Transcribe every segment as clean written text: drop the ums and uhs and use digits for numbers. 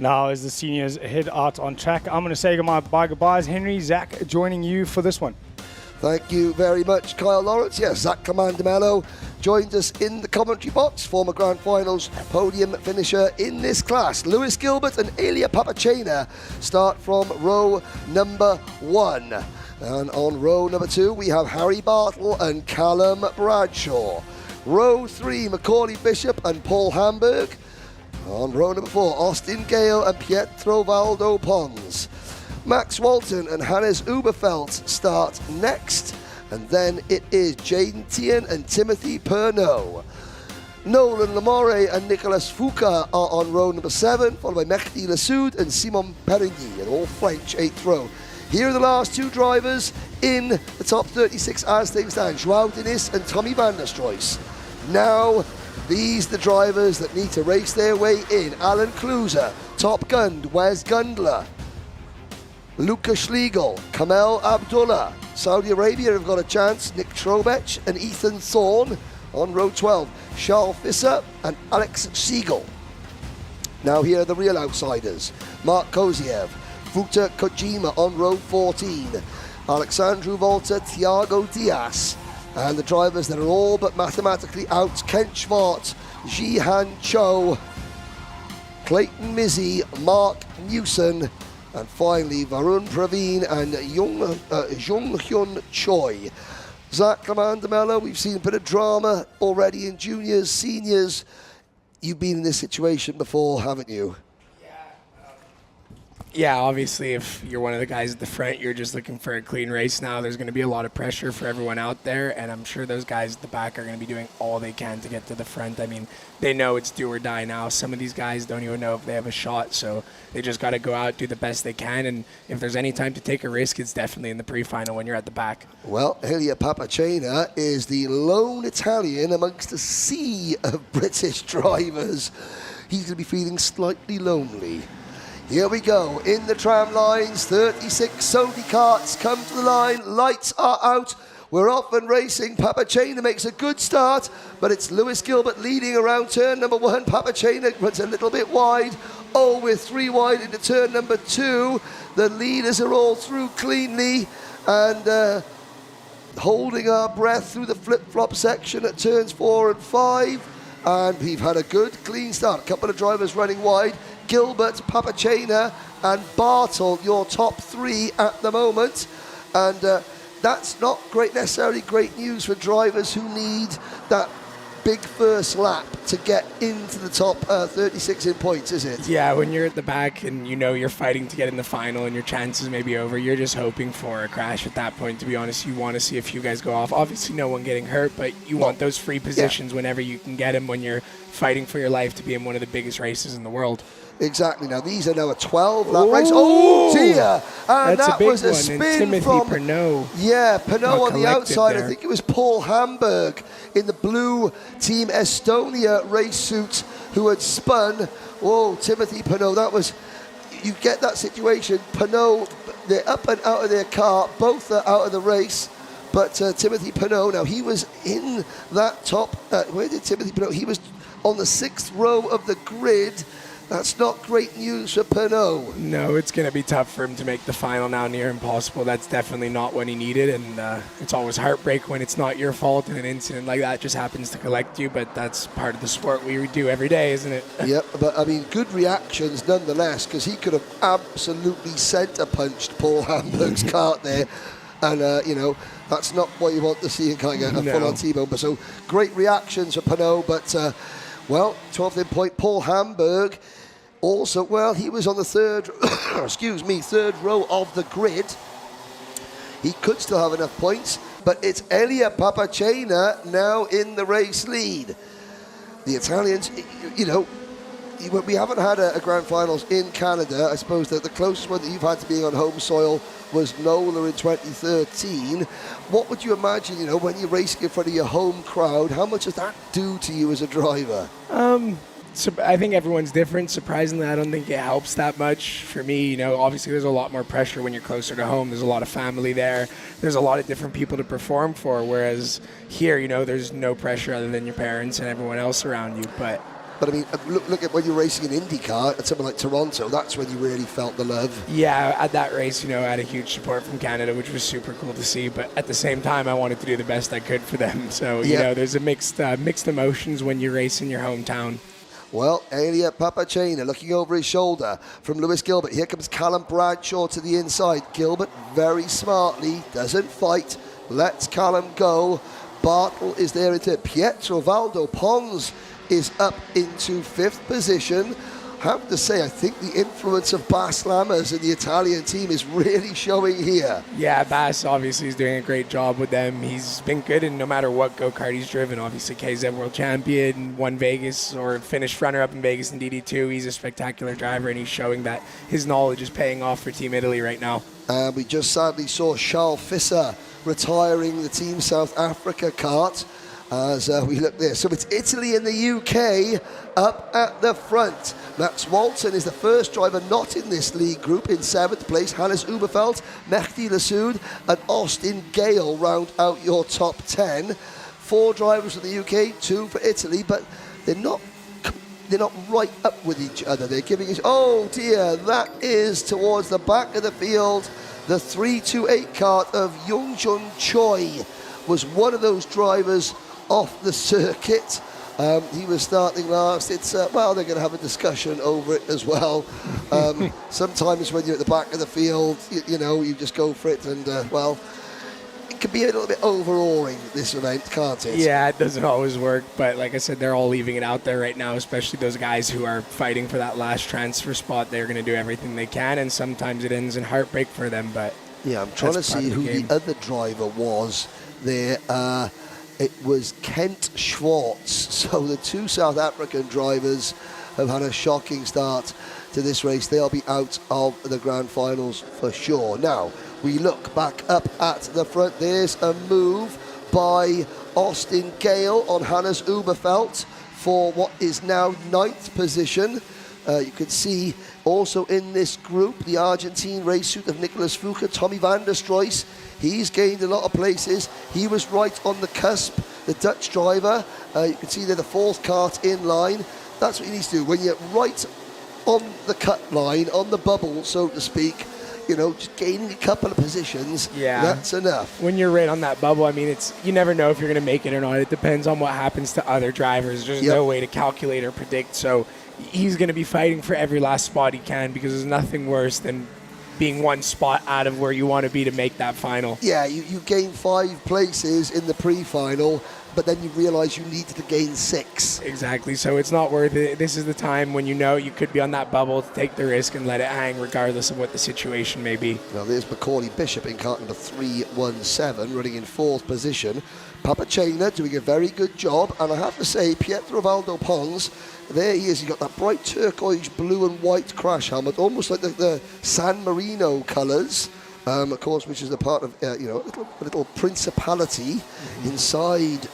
Now, as the seniors head out on track, I'm going to say goodbyes. Henry, Zach, joining you for this one. Thank you very much, Kyle Lawrence. Yes, Zach Comandamello joined us in the commentary box, former Grand Finals podium finisher in this class. Lewis Gilbert and Elia Papachena start from row number 1. And on row number 2, we have Harry Bartle and Callum Bradshaw. Row 3, Macaulay Bishop and Paul Hamburg. On row number 4, Austin Gale and Pietro Valdo Pons. Max Walton and Hannes Uberfeld start next. And then it is Jaden Tien and Timothy Pernot. Nolan Lamore and Nicolas Foucault are on row number 7, followed by Mehdi Lassoud and Simon Perigny, and all French 8th row. Here are the last 2 drivers in the top 36 as things stand, João Diniz and Tommy van der Stroys. Now, these are the drivers that need to race their way in. Alan Kluser, Top Gun, Wes Gundler, Luca Schlegel, Kamel Abdullah. Saudi Arabia have got a chance. Nick Trobech and Ethan Thorne on row 12. Charles Fisser and Alex Siegel. Now here are the real outsiders. Mark Koziev, Futa Kojima on row 14. Alexandru Volta, Thiago Diaz. And the drivers that are all but mathematically out, Kent Schwartz, Jihan Cho, Clayton Mizzi, Mark Newson, and finally Varun Praveen and Jung Hyun Choi. Zach Comandamello, we've seen a bit of drama already in juniors, seniors. You've been in this situation before, haven't you? Yeah, obviously, if you're one of the guys at the front, you're just looking for a clean race now. There's going to be a lot of pressure for everyone out there, and I'm sure those guys at the back are going to be doing all they can to get to the front. I mean, they know it's do or die now. Some of these guys don't even know if they have a shot, so they just got to go out, do the best they can, and if there's any time to take a risk, it's definitely in the pre-final when you're at the back. Well, Elia Papachena is the lone Italian amongst a sea of British drivers. He's going to be feeling slightly lonely. Here we go, in the tram lines, 36 Sony carts come to the line, lights are out, we're off and racing. Papachena makes a good start, but it's Lewis Gilbert leading around turn number 1. Papachena runs a little bit wide. Oh, we're 3 wide into turn number 2. The leaders are all through cleanly, and holding our breath through the flip-flop section at turns 4 and 5. And we've had a good, clean start. A couple of drivers running wide. Gilbert, Papachena and Bartle, your top 3 at the moment. And that's not necessarily great news for drivers who need that big first lap to get into the top 36 in points, is it? Yeah, when you're at the back and you know you're fighting to get in the final and your chances may be over, you're just hoping for a crash at that point, to be honest. You want to see a few guys go off. Obviously, no one getting hurt, but you want those free positions whenever you can get them when you're fighting for your life to be in one of the biggest races in the world. Exactly. Now, these are now a 12-lap race. Oh, dear. And that's that a big was a one. spin and Timothy from Pernot. Yeah, Pernot on the outside. There. I think it was Paul Hamburg in the blue Team Estonia race suit who had spun. Whoa, Timothy Pernot. That was, you get that situation. Pernot, they're up and out of their car. Both are out of the race. But Timothy Pernot, now he was in that top, where did Timothy Pernot? He was on the 6th row of the grid. That's not great news for Pernot. No, it's going to be tough for him to make the final now, near impossible. That's definitely not what he needed, and it's always heartbreak when it's not your fault and an incident like that just happens to collect you, but that's part of the sport we do every day, isn't it? Yep, but I mean, good reactions nonetheless, because he could have absolutely centre-punched Paul Hamburg's cart there, and, you know, that's not what you want to see in kind of a full-on T-bone. But so great reactions for Pernot, but, well, 12th in point, Paul Hamburg. Also, well, he was on the third row of the grid. He could still have enough points, but it's Elia Papachena now in the race lead. The Italians, you know, we haven't had a Grand Finals in Canada. I suppose that the closest one that you've had to being on home soil was NOLA in 2013. What would you imagine, you know, when you're racing in front of your home crowd, how much does that do to you as a driver? So I think everyone's different. Surprisingly, I don't think it helps that much. For me, you know, obviously there's a lot more pressure when you're closer to home. There's a lot of family there. There's a lot of different people to perform for, whereas here, you know, there's no pressure other than your parents and everyone else around you. But But I mean, look at when you're racing in IndyCar at something like Toronto. That's when you really felt the love. Yeah, at that race, I had a huge support from Canada, which was super cool to see. But at the same time, I wanted to do the best I could for them. So, there's a mixed emotions when you race in your hometown. Well, Elia Papachena looking over his shoulder from Lewis Gilbert. Here comes Callum Bradshaw to the inside. Gilbert very smartly doesn't fight. Lets Callum go. Bartle is there into it. Pietro Valdo Pons is up into 5th position. I have to say, I think the influence of Bas Lammers and the Italian team is really showing here. Yeah, Bas obviously is doing a great job with them. He's been good in no matter what go-kart he's driven. Obviously, KZ World Champion, won Vegas, or finished runner-up in Vegas in DD2. He's a spectacular driver, and he's showing that his knowledge is paying off for Team Italy right now. We just sadly saw Charles Fisser retiring the Team South Africa kart. As we look there. So it's Italy and the UK up at the front. Max Walton is the first driver not in this league group in 7th place. Hannes Uberfeld, Mehdi Lasoud and Austin Gale round out your top 10. 4 drivers from the UK, 2 for Italy, but they're not right up with each other. They're giving each, oh dear, that is towards the back of the field. The 328 kart of Youngjun Choi was one of those drivers off the circuit. He was starting last. It's well, they're going to have a discussion over it as well. Sometimes when you're at the back of the field, you just go for it, and well, it can be a little bit overawing, this event, can't it? Yeah, it doesn't always work, but like I said, they're all leaving it out there right now, especially those guys who are fighting for that last transfer spot. They're going to do everything they can, and sometimes it ends in heartbreak for them, but yeah, I'm trying to see who the other driver was there. It was Kent Schwartz. So the 2 South African drivers have had a shocking start to this race. They'll be out of the grand finals for sure. Now, we look back up at the front. There's a move by Austin Gale on Hannes Uberfeld for what is now 9th position. You can see also in this group the Argentine race suit of Nicolas Foucault, Tommy van der Stroys. He's gained a lot of places. He was right on the cusp, the Dutch driver. You can see there the 4th kart in line. That's what you need to do. When you're right on the cut line, on the bubble, so to speak, just gaining a couple of positions, that's enough. When you're right on that bubble, I mean, you never know if you're going to make it or not. It depends on what happens to other drivers. There's no way to calculate or predict. So he's going to be fighting for every last spot he can, because there's nothing worse than being one spot out of where you want to be to make that final. Yeah, you gain 5 places in the pre-final, but then you realize you needed to gain 6. Exactly, so it's not worth it. This is the time when you could be on that bubble to take the risk and let it hang regardless of what the situation may be. Now there's Macaulay Bishop in kart number 317, running in 4th position. Papachena doing a very good job, and I have to say, Pietro Valdo Pons, there he is. He's got that bright turquoise blue and white crash helmet, almost like the San Marino colours, of course, which is a part of a little principality inside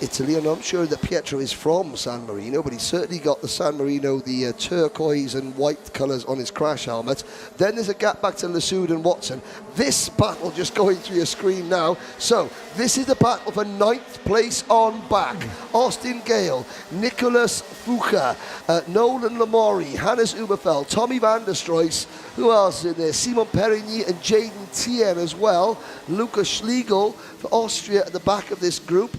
Italy. And I'm sure that Pietro is from San Marino, but he's certainly got the San Marino, the turquoise and white colours on his crash helmet. Then there's a gap back to Lasoud and Watson. This battle just going through your screen now. So this is the battle for 9th place on back. Austin Gale, Nicolas Foucault, Nolan Lamori, Hannes Uberfeld, Tommy van der Stroys. Who else is in there? Simon Perigny and Jaden Tien as well. Lucas Schlegel for Austria at the back of this group.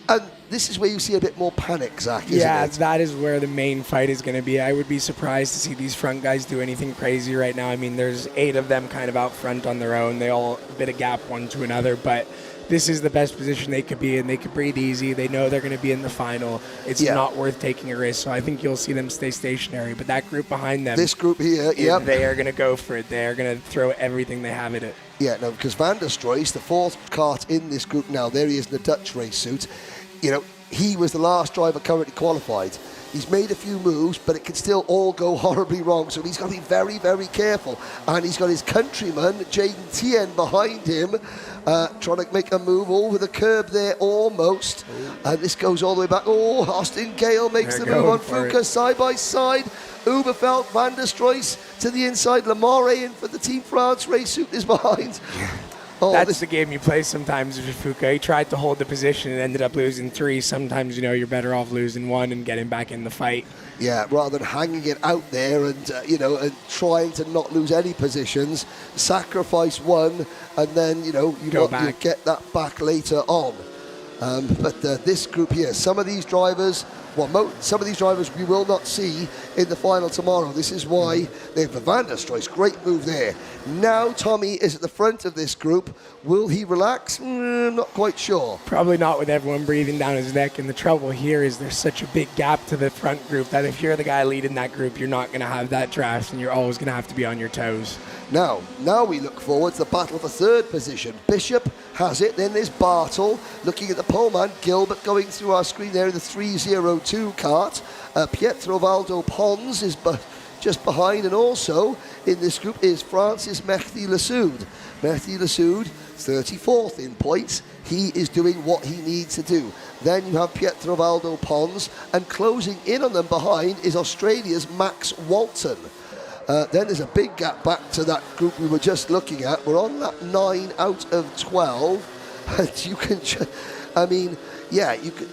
And this is where you see a bit more panic, Zach, isn't it? Yeah, that is where the main fight is going to be. I would be surprised to see these front guys do anything crazy right now. I mean, there's 8 of them kind of out front on their own. They all a bit of gap one to another, but this is the best position they could be in. They could breathe easy. They know they're going to be in the final. It's not worth taking a risk, so I think you'll see them stay stationary. But that group behind them, this group here, they are going to go for it. They are going to throw everything they have at it. Yeah, no, because Van der Stroys, the 4th kart in this group now, there he is in the Dutch race suit. He was the last driver currently qualified. He's made a few moves, but it can still all go horribly wrong. So he's got to be very, very careful. And he's got his countryman, Jaden Tien, behind him, trying to make a move over the curb there almost. And this goes all the way back. Oh, Austin Gale makes the move on Foucault side by side. Uberfeld, Van der Stroys to the inside. Lamore in for the Team France race suit is behind. That's the game you play sometimes with Fuka. He tried to hold the position and ended up losing 3. Sometimes, you're better off losing 1 and getting back in the fight. Yeah, rather than hanging it out there and, and trying to not lose any positions, sacrifice 1, and then, you get that back later on. But this group here, some of these drivers we will not see in the final tomorrow. This is why they have the Van der Stroys. Great move there. Now Tommy is at the front of this group. Will he relax? Not quite sure. Probably not with everyone breathing down his neck. And the trouble here is there's such a big gap to the front group that if you're the guy leading that group, you're not going to have that draft and you're always going to have to be on your toes. Now we look forward to the battle for third position. Bishop has it, then there's Bartle looking at the pole man. Gilbert going through our screen there in the 302 cart. Pietro Valdo Pons is just behind, and also in this group is Francis Mehdi Lasoud. Mehdi Lasoud, 34th in points. He is doing what he needs to do. Then you have Pietro Valdo Pons, and closing in on them behind is Australia's Max Walton. Then there's a big gap back to that group we were just looking at. We're on that 9 out of 12. And you can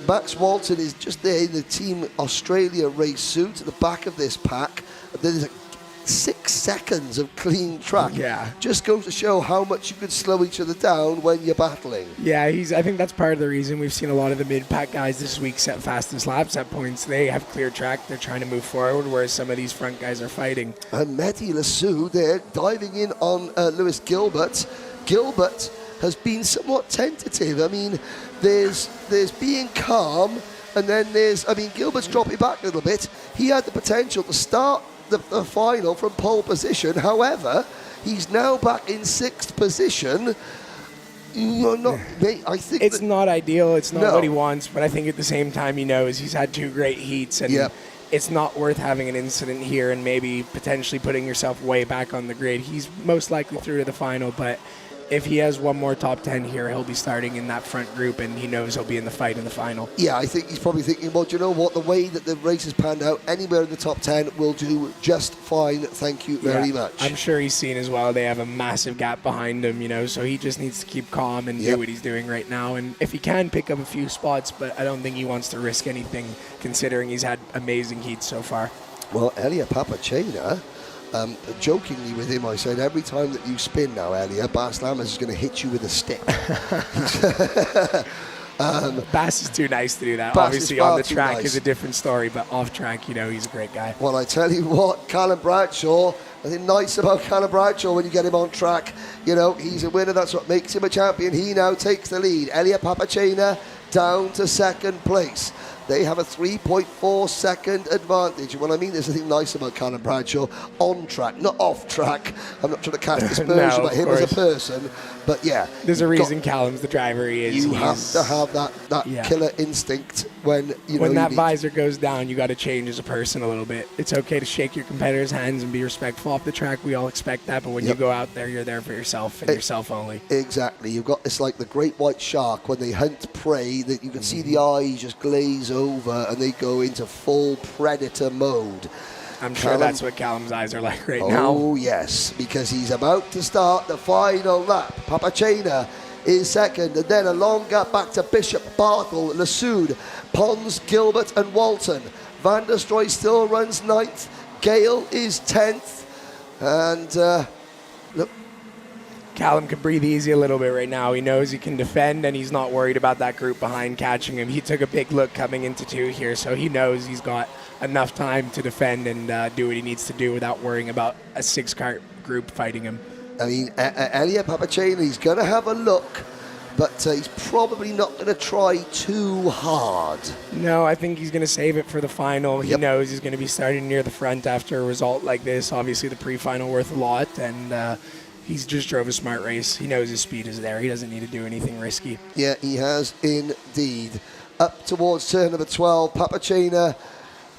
Max Walton is just there in the Team Australia race suit at the back of this pack. There's 6 seconds of clean track. Yeah. Just goes to show how much you can slow each other down when you're battling. Yeah, I think that's part of the reason we've seen a lot of the mid-pack guys this week set fastest laps at points. They have clear track. They're trying to move forward, whereas some of these front guys are fighting. And Mehdi Lasoud there diving in on Lewis Gilbert. Gilbert has been somewhat tentative. I mean, there's being calm, and then Gilbert's dropping back a little bit. He had the potential to start the final from pole position. However, he's now back in 6th position. I think it's not ideal. It's not what he wants, but I think at the same time he knows he's had 2 great heats, and it's not worth having an incident here and maybe potentially putting yourself way back on the grid. He's most likely through to the final, but if he has one more top 10 here, he'll be starting in that front group, and he knows he'll be in the fight in the final. Yeah, I think he's probably thinking, well, do you know what? The way that the race has panned out, anywhere in the top 10 will do just fine. Thank you very much. I'm sure he's seen as well. They have a massive gap behind him, so he just needs to keep calm and do what he's doing right now. And if he can pick up a few spots, but I don't think he wants to risk anything considering he's had amazing heats so far. Well, Elia Papachena, jokingly with him, I said, every time that you spin now, Elia, Bas Lammers is going to hit you with a stick. Bass is too nice to do that. Obviously, on the track is a different story, but off track, he's a great guy. Well, I tell you what, Callum Bradshaw, I think nice about Callum Bradshaw when you get him on track. He's a winner. That's what makes him a champion. He now takes the lead. Elia Papachena down to 2nd place. They have a 3.4 second advantage. And what I mean, there's something nice about Callum Bradshaw on track, not off track. I'm not trying to cast aspersions about him as a person, but yeah. There's a reason Callum's the driver he is. You have to have that killer instinct when that visor goes down. You got to change as a person a little bit. It's okay to shake your competitors' hands and be respectful off the track. We all expect that, but when you go out there, you're there for yourself and yourself only. Exactly. You've got this like the great white shark when they hunt prey that you can see the eyes just glaze over and they go into full predator mode. I'm sure that's what Callum's eyes are like right now. Oh, yes, because he's about to start the final lap. Papachena is 2nd, and then a long gap back to Bishop, Bartle, Lasoud, Pons, Gilbert, and Walton. Van der Stroy still runs 9th. Gale is 10th. And look. Callum can breathe easy a little bit right now. He knows he can defend, and he's not worried about that group behind catching him. He took a big look coming into 2 here, so he knows he's got enough time to defend and do what he needs to do without worrying about a 6-car group fighting him. I mean, Elia Papachena, he's going to have a look, but he's probably not going to try too hard. No, I think he's going to save it for the final. He knows he's going to be starting near the front after a result like this. Obviously, the pre-final worth a lot, and he's just drove a smart race. He knows his speed is there. He doesn't need to do anything risky. Yeah, he has indeed. Up towards turn number 12, Papachena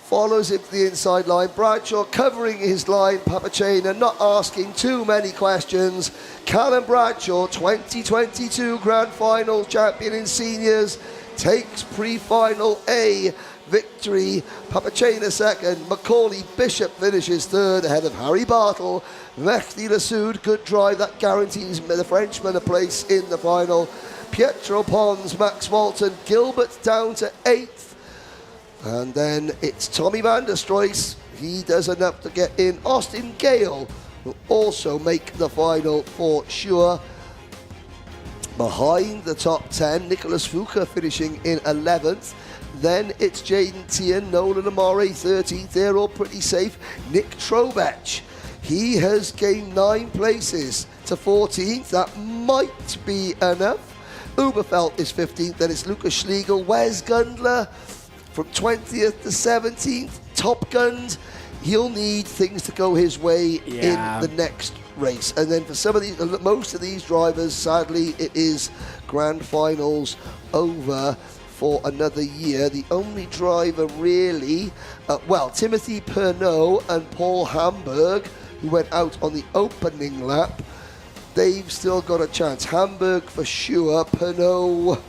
follows him to the inside line. Bradshaw covering his line. Papachena not asking too many questions. Callum Bradshaw, 2022 Grand Final champion in seniors, takes pre-final A. victory. Papachena second. Macaulay Bishop finishes third ahead of Harry Bartle. Mehdi Lassoud, good drive. That guarantees the Frenchman a place in the final. Pietro Pons, Max Walton, Gilbert down to 8th. And then it's Tommy van der Stroys. He does enough to get in. Austin Gale will also make the final for sure. Behind the top 10, Nicholas Fuka finishing in 11th. Then it's Jaden Tian, Nolan Amore 13th. They're all pretty safe. Nick Trobech, he has gained 9 places to 14th. That might be enough. Uberfeld is 15th. Then it's Lucas Schlegel. Wes Gundler from 20th to 17th. Top Gunned. He'll need things to go his way in the next race. And then for some of these, most of these drivers, sadly, it is grand finals over for another year. The only driver really, Timothy Pernot and Paul Hamburg, who went out on the opening lap, they've still got a chance. Hamburg for sure. Pernot